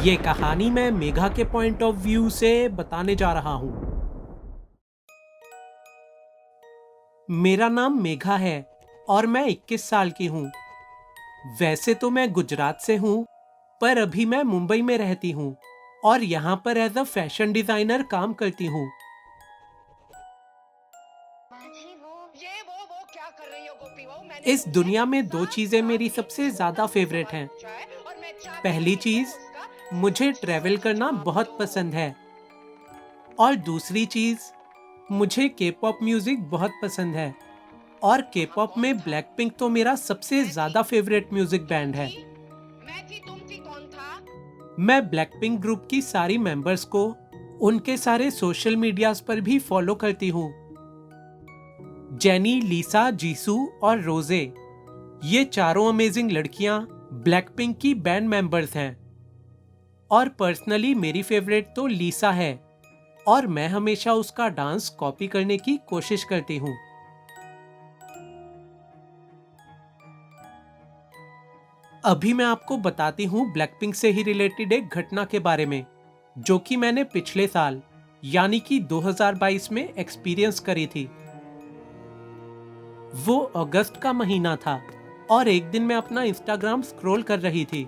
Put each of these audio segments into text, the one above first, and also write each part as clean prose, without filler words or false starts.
ये कहानी मैं मेघा के पॉइंट ऑफ व्यू से बताने जा रहा हूँ। मेरा नाम मेघा है और मैं 21 साल की हूँ। वैसे तो मैं गुजरात से हूँ, पर अभी मैं मुंबई में रहती हूँ और यहाँ पर एज अ फैशन डिजाइनर काम करती हूँ। वो क्या कर रही हो गोपी बहू? मैंने इस तुमसे दुनिया में दो साफ चीजें साफ मेरी एक सबसे ज्यादा छोटा सा फेवरेट सवाल हैं। पूछा है और मैं चाहती हूँ पहली कि तुम चीज, उसका मुझे सच ट्रेवल सच करना जवाब बहुत दो। पसंद है और दूसरी चीज, मुझे के पॉप म्यूजिक बहुत पसंद है और के हाँ, पॉप कौन में था? ब्लैक पिंक तो मेरा सबसे मैं थी। ज्यादा फेवरेट म्यूजिक तुम बैंड है। थी। मैं थी, तुम थी, कौन था? मैं ब्लैकपिंक ग्रुप की सारी मेंबर्स को उनके सारे सोशल मीडियाज पर भी फॉलो करती हूँ। जेनी, लीसा, जीसू और रोजे, ये चारों अमेजिंग लड़कियां ब्लैकपिंक की बैंड मेंबर्स हैं और पर्सनली मेरी फेवरेट तो लीसा है और मैं हमेशा उसका डांस कॉपी करने की कोशिश करती हूँ। अभी मैं आपको बताती हूँ ब्लैकपिंक से ही रिलेटेड एक घटना के बारे में, जो कि मैंने पिछले साल यानी कि 2022 में एक्सपीरियंस करी थी। वो अगस्त का महीना था और एक दिन मैं अपना इंस्टाग्राम स्क्रॉल कर रही थी।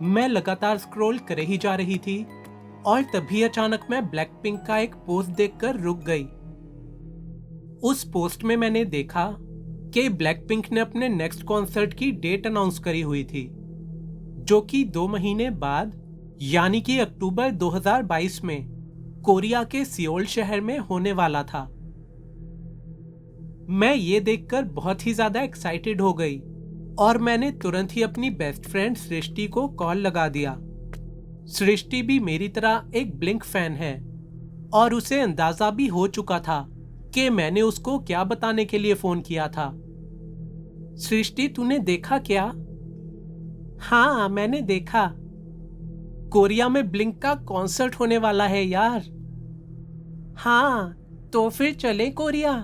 मैं लगातार स्क्रॉल कर ही जा रही थी और तभी अचानक मैं ब्लैक पिंक का एक पोस्ट देखकर रुक गई। उस पोस्ट में मैंने देखा कि ब्लैक पिंक ने अपने नेक्स्ट कॉन्सर्ट की डेट अनाउंस करी हुई थी, जो कि 2 महीने बाद यानी कि अक्टूबर 2022 में कोरिया के सियोल शहर में होने वाला था। मैं ये देखकर बहुत ही ज्यादा एक्साइटेड हो गई और मैंने तुरंत ही अपनी बेस्ट फ्रेंड सृष्टि को कॉल लगा दिया। सृष्टि भी मेरी तरह एक ब्लिंक फैन है और उसे अंदाजा भी हो चुका था कि मैंने उसको क्या बताने के लिए फोन किया था। सृष्टि, तूने देखा क्या? हाँ, मैंने देखा। कोरिया में ब्लिंक का कॉन्सर्ट होने वाला है यार। हाँ, तो फिर चले कोरिया।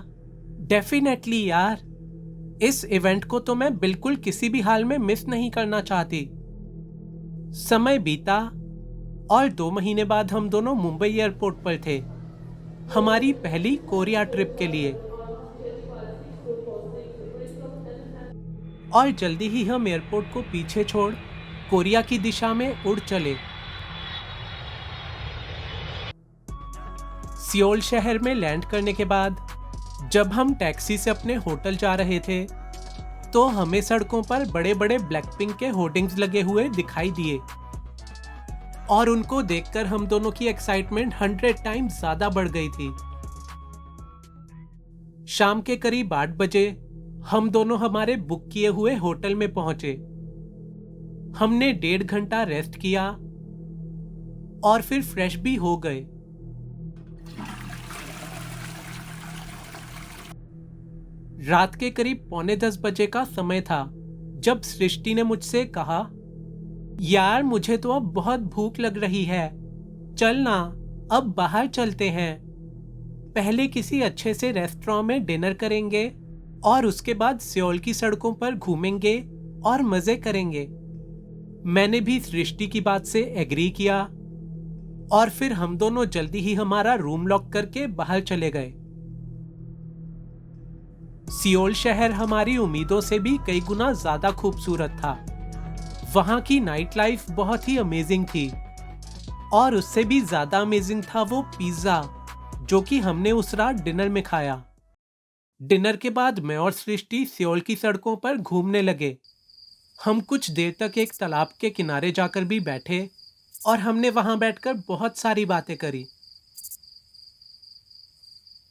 डेफिनेटली यार, इस इवेंट को तो मैं बिल्कुल किसी भी हाल में मिस नहीं करना चाहती। समय बीता और 2 महीने बाद हम दोनों मुंबई एयरपोर्ट पर थे, हमारी पहली कोरिया ट्रिप के लिए। और जल्दी ही हम एयरपोर्ट को पीछे छोड़ कोरिया की दिशा में उड़ चले। सियोल शहर में लैंड करने के बाद जब हम टैक्सी से अपने होटल जा रहे थे, तो हमें सड़कों पर बड़े बड़े ब्लैकपिंक के होर्डिंग्स लगे हुए दिखाई दिए और उनको देखकर हम दोनों की एक्साइटमेंट 100 टाइम्स ज्यादा बढ़ गई थी। शाम के करीब 8 बजे हम दोनों हमारे बुक किए हुए होटल में पहुंचे। हमने 1.5 घंटा रेस्ट किया और फिर फ्रेश भी हो गए। रात के करीब 9:45 बजे का समय था जब सृष्टि ने मुझसे कहा, यार मुझे तो अब बहुत भूख लग रही है, चल ना अब बाहर चलते हैं। पहले किसी अच्छे से रेस्टोरेंट में डिनर करेंगे और उसके बाद सियोल की सड़कों पर घूमेंगे और मजे करेंगे। मैंने भी सृष्टि की बात से एग्री किया और फिर हम दोनों जल्दी ही हमारा रूम लॉक करके बाहर चले गए। सियोल शहर हमारी उम्मीदों से भी कई गुना ज्यादा खूबसूरत था। वहां की नाइट लाइफ बहुत ही अमेजिंग थी और उससे भी ज्यादा अमेजिंग था वो पिज्जा जो कि हमने उस रात डिनर में खाया। डिनर के बाद मैं और सृष्टि सियोल की सड़कों पर घूमने लगे। हम कुछ देर तक एक तालाब के किनारे जाकर भी बैठे और हमने वहां बैठकर बहुत सारी बातें करी।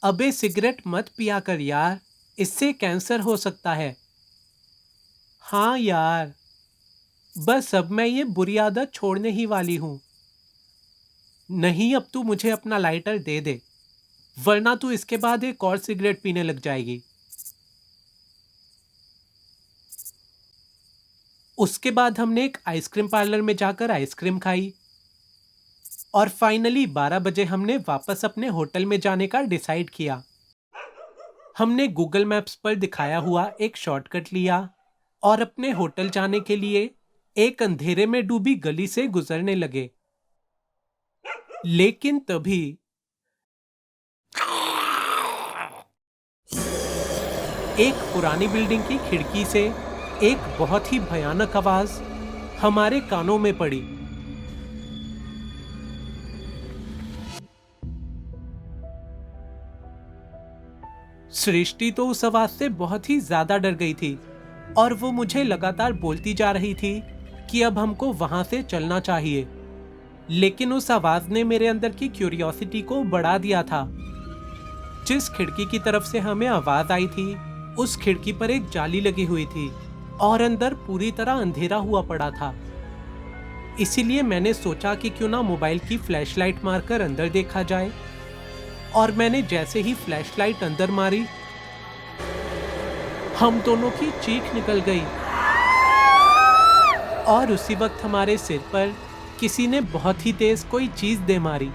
अबे सिगरेट मत पिया कर यार, इससे कैंसर हो सकता है। हाँ यार, बस अब मैं ये बुरी आदत छोड़ने ही वाली हूँ। नहीं, अब तू मुझे अपना लाइटर दे दे, वरना तू इसके बाद एक और सिगरेट पीने लग जाएगी। उसके बाद हमने एक आइसक्रीम पार्लर में जाकर आइसक्रीम खाई और फाइनली 12 बजे हमने वापस अपने होटल में जाने का डिसाइड किया। हमने गूगल मैप्स पर दिखाया हुआ एक शॉर्टकट लिया और अपने होटल जाने के लिए एक अंधेरे में डूबी गली से गुजरने लगे। लेकिन तभी एक पुरानी बिल्डिंग की खिड़की से एक बहुत ही भयानक आवाज हमारे कानों में पड़ी। सृष्टि तो उस आवाज से बहुत ही ज्यादा डर गई थी और वो मुझे लगातार बोलती जा रही थी कि अब हमको वहां से चलना चाहिए। लेकिन उस आवाज ने मेरे अंदर की क्यूरियोसिटी को बढ़ा दिया था। जिस खिड़की की तरफ से हमें आवाज आई थी उस खिड़की पर एक जाली लगी हुई थी और अंदर पूरी तरह अंधेरा हुआ पड़ा था। इसीलिए मैंने सोचा कि क्यों ना मोबाइल की फ्लैशलाइट मारकर अंदर देखा जाए। और मैंने जैसे ही फ्लैशलाइट अंदर मारी, हम दोनों की चीख निकल गई और उसी वक्त हमारे सिर पर किसी ने बहुत ही तेज कोई चीज दे मारी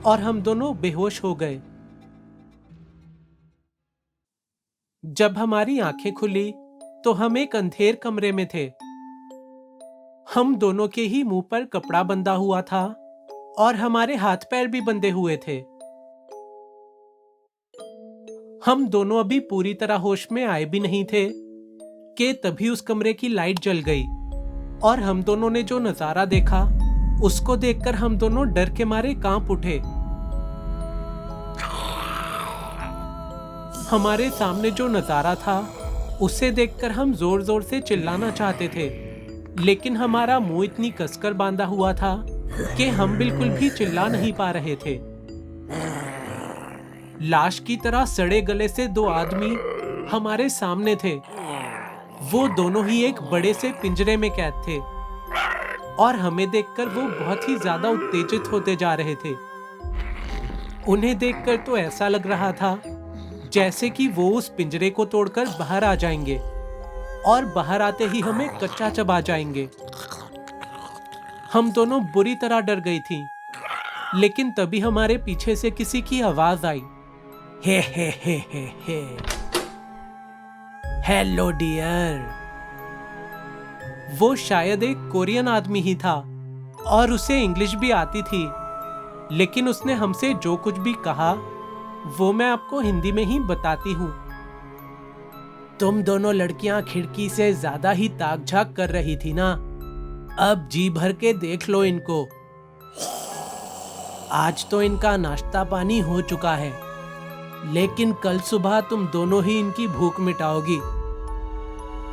और हम दोनों बेहोश हो गए। जब हमारी आंखें खुली तो हम एक अंधेर कमरे में थे। हम दोनों के ही मुंह पर कपड़ा बंधा हुआ था और हमारे हाथ पैर भी बंधे हुए थे। हम दोनों अभी पूरी तरह होश में आए भी नहीं थे कि तभी उस कमरे की लाइट जल गई और हम दोनों ने जो नजारा देखा उसको देखकर हम दोनों डर के मारे कांप उठे। हमारे सामने जो नजारा था उसे देखकर हम जोर जोर से चिल्लाना चाहते थे, लेकिन हमारा मुंह इतनी कसकर बांधा हुआ था कि हम बिल्कुल भी चिल्ला नहीं पा रहे थे। लाश की तरह सड़े गले से दो आदमी हमारे सामने थे। वो दोनों ही एक बड़े से पिंजरे में कैद थे और हमें देखकर वो बहुत ही ज्यादा उत्तेजित होते जा रहे थे। उन्हें देखकर तो ऐसा लग रहा था जैसे कि वो उस पिंजरे को तोड़कर बाहर आ जाएंगे और बाहर आते ही हमें कच्चा चबा जाएंगे। हम दोनों बुरी तरह डर गई थी, लेकिन तभी हमारे पीछे से किसी की आवाज आई, हे हेलो डियर। वो शायद एक कोरियन आदमी ही था और उसे इंग्लिश भी आती थी, लेकिन उसने हमसे जो कुछ भी कहा वो मैं आपको हिंदी में ही बताती हूँ। तुम दोनों लड़कियां खिड़की से ज्यादा ही ताक झाक कर रही थी ना, अब जी भर के देख लो इनको। आज तो इनका नाश्ता पानी हो चुका है, लेकिन कल सुबह तुम दोनों ही इनकी भूख मिटाओगी।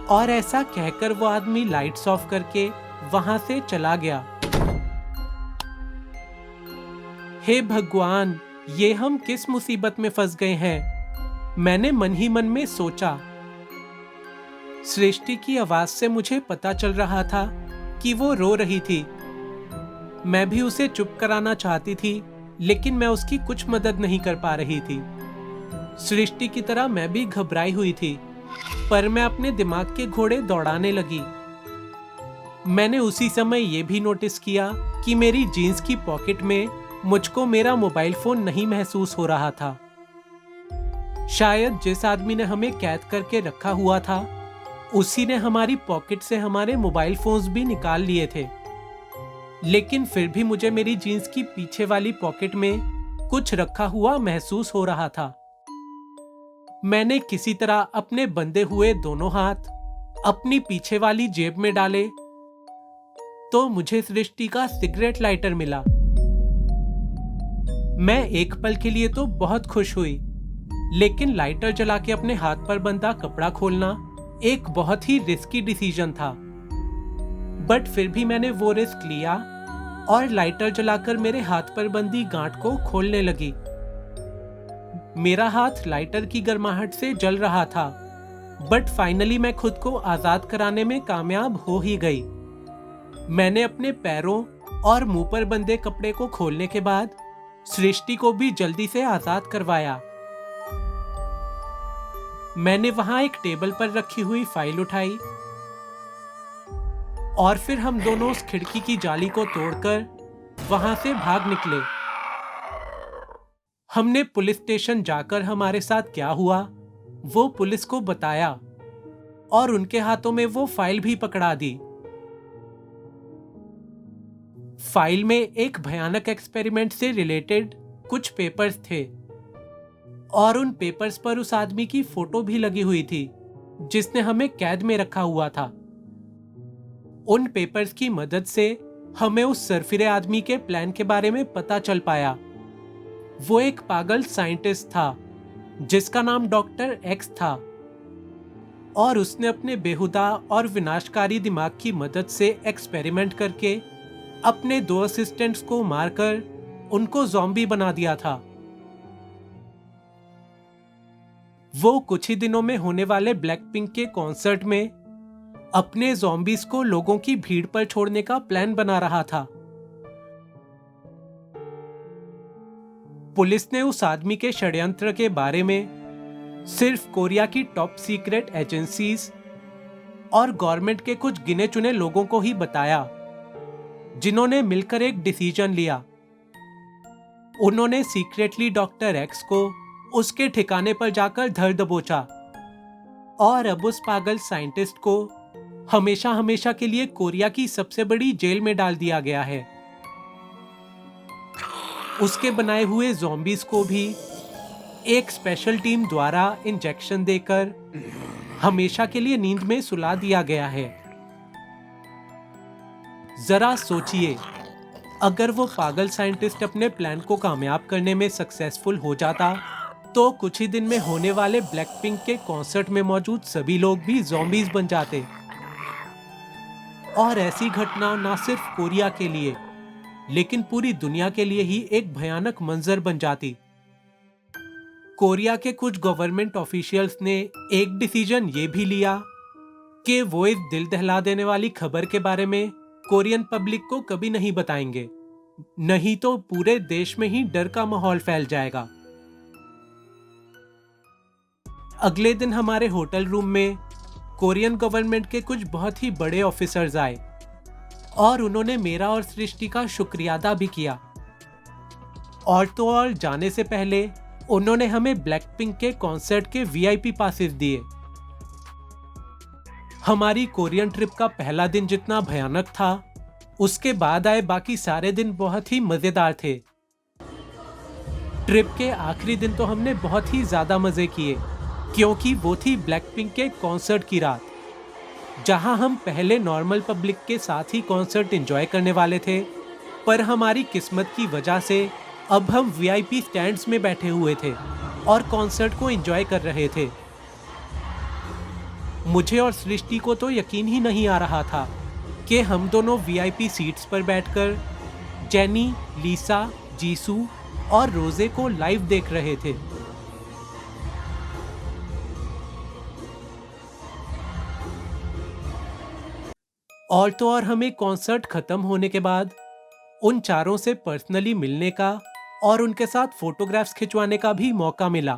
और ऐसा कहकर वो आदमी लाइट्स ऑफ करके वहां से चला गया। हे भगवान, ये हम किस मुसीबत में फंस गए हैं, मैंने मन ही मन में सोचा। सृष्टि की आवाज से मुझे पता चल रहा था कि वो रो रही थी। मैं भी उसे चुप कराना चाहती थी, लेकिन मैं उसकी कुछ मदद नहीं कर पा रही थी। सृष्टि की तरह मैं भी घबराई हुई थी, पर मैं अपने दिमाग के घोड़े दौड़ाने लगी। मैंने उसी समय ये भी नोटिस किया कि मेरी जीन्स की पॉकेट में मुझको मेरा मोबाइल फोन नहीं महसूस हो रहा था। शायद जिस आदमी ने हमें कैद करके रखा हुआ था उसी ने हमारी पॉकेट से हमारे मोबाइल फोन्स भी निकाल लिए थे, लेकिन फिर भी मुझे मेरी जीन्स की पीछे वाली पॉकेट में कुछ रखा हुआ महसूस हो रहा था। मैंने किसी तरह अपने बंधे हुए दोनों हाथ अपनी पीछे वाली जेब में डाले तो मुझे सृष्टि का सिगरेट लाइटर मिला। मैं एक पल के लिए तो बहुत खुश हुई, लेकिन लाइटर जला के अपने हाथ पर बंधा कपड़ा खोलना एक बहुत ही रिस्की डिसीजन था। बट फिर भी मैंने वो रिस्क लिया और लाइटर जलाकर मेरे हाथ पर बंधी गांठ को खोलने लगी। मेरा हाथ लाइटर की गर्माहट से जल रहा था, बट फाइनली मैं खुद को आजाद कराने में कामयाब हो ही गई। मैंने अपने पैरों और मुंह पर बंधे कपड़े को खोलने के बाद सृष्टि को भी जल्दी से आजाद करवाया। मैंने वहां एक टेबल पर रखी हुई फाइल उठाई और फिर हम दोनों उस खिड़की की जाली को तोड़कर वहां से भाग निकले। हमने पुलिस स्टेशन जाकर हमारे साथ क्या हुआ वो पुलिस को बताया। और उनके हाथों में वो फाइल भी पकड़ा दी। फाइल में एक भयानक एक्सपेरिमेंट से रिलेटेड कुछ पेपर्स थे और उन पेपर्स पर उस आदमी की फोटो भी लगी हुई थी जिसने हमें कैद में रखा हुआ था। उन पेपर्स की मदद से हमें उस सरफिरे आदमी के प्लान के बारे में पता चल पाया। वो एक पागल साइंटिस्ट था जिसका नाम डॉक्टर एक्स था और उसने अपने बेहुदा और विनाशकारी दिमाग की मदद से एक्सपेरिमेंट करके अपने 2 असिस्टेंट्स को मारकर उनको ज़ॉम्बी बना दिया था। वो कुछ ही दिनों में होने वाले ब्लैकपिंक के कॉन्सर्ट में अपने ज़ॉम्बीज को लोगों की भीड़ पर छोड़ने का प्लान बना रहा था। पुलिस ने उस आदमी के षड्यंत्र के बारे में सिर्फ कोरिया की टॉप सीक्रेट एजेंसीज और गवर्नमेंट के कुछ गिने चुने लोगों को ही बताया, जिन्होंने मिलकर एक डिसीजन लिया। उन्होंने सीक्रेटली डॉक्टर एक्स को उसके ठिकाने पर जाकर धर दबोचा और अब उस पागल साइंटिस्ट को हमेशा हमेशा के लिए कोरिया की सबसे बड़ी जेल में डाल दिया गया है। उसके बनाए हुए ज़ॉम्बीज को भी एक स्पेशल टीम द्वारा इंजेक्शन देकर हमेशा के लिए नींद में सुला दिया गया है। जरा सोचिए, अगर वो पागल साइंटिस्ट अपने प्लान को कामयाब करने में सक्सेसफुल हो जाता तो कुछ ही दिन में होने वाले ब्लैकपिंक के कॉन्सर्ट में मौजूद सभी लोग भी ज़ॉम्बीज बन जाते। और ऐसी घटना न सिर्फ कोरिया के लिए लेकिन पूरी दुनिया के लिए ही एक भयानक मंजर बन जाती। कोरिया के कुछ गवर्नमेंट ऑफिशियल्स ने एक डिसीजन ये भी लिया कि वो इस दिल दहला देने वाली खबर के बारे में कोरियन पब्लिक को कभी नहीं बताएंगे, नहीं तो पूरे देश में ही डर का माहौल फैल जाएगा। अगले दिन हमारे होटल रूम में कोरियन गवर्नमेंट के कुछ बहुत ही बड़े ऑफिसर्स आए और उन्होंने मेरा और सृष्टि का शुक्रिया अदा भी किया। और तो और जाने से पहले उन्होंने हमें ब्लैकपिंक के कॉन्सर्ट के वीआईपी पासेस दिए। हमारी कोरियन ट्रिप का पहला दिन जितना भयानक था, उसके बाद आए बाकी सारे दिन बहुत ही मजेदार थे। ट्रिप के आखिरी दिन तो हमने बहुत ही ज्यादा मजे किए क्योंकि वो थी ब्लैकपिंक के कॉन्सर्ट की रात, जहां हम पहले नॉर्मल पब्लिक के साथ ही कॉन्सर्ट एंजॉय करने वाले थे, पर हमारी किस्मत की वजह से अब हम वीआईपी स्टैंड्स में बैठे हुए थे और कॉन्सर्ट को एंजॉय कर रहे थे। मुझे और सृष्टि को तो यकीन ही नहीं आ रहा था कि हम दोनों वीआईपी सीट्स पर बैठकर जेनी, लीसा, जीसू और रोजे को लाइव देख रहे थे। और तो और हमें कॉन्सर्ट खत्म होने के बाद उन चारों से पर्सनली मिलने का और उनके साथ फोटोग्राफ्स खिंचवाने का भी मौका मिला।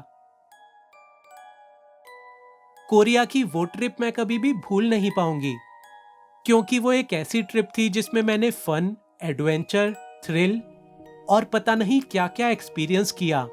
कोरिया की वो ट्रिप मैं कभी भी भूल नहीं पाऊंगी क्योंकि वो एक ऐसी ट्रिप थी जिसमें मैंने फन, एडवेंचर, थ्रिल और पता नहीं क्या क्या एक्सपीरियंस किया।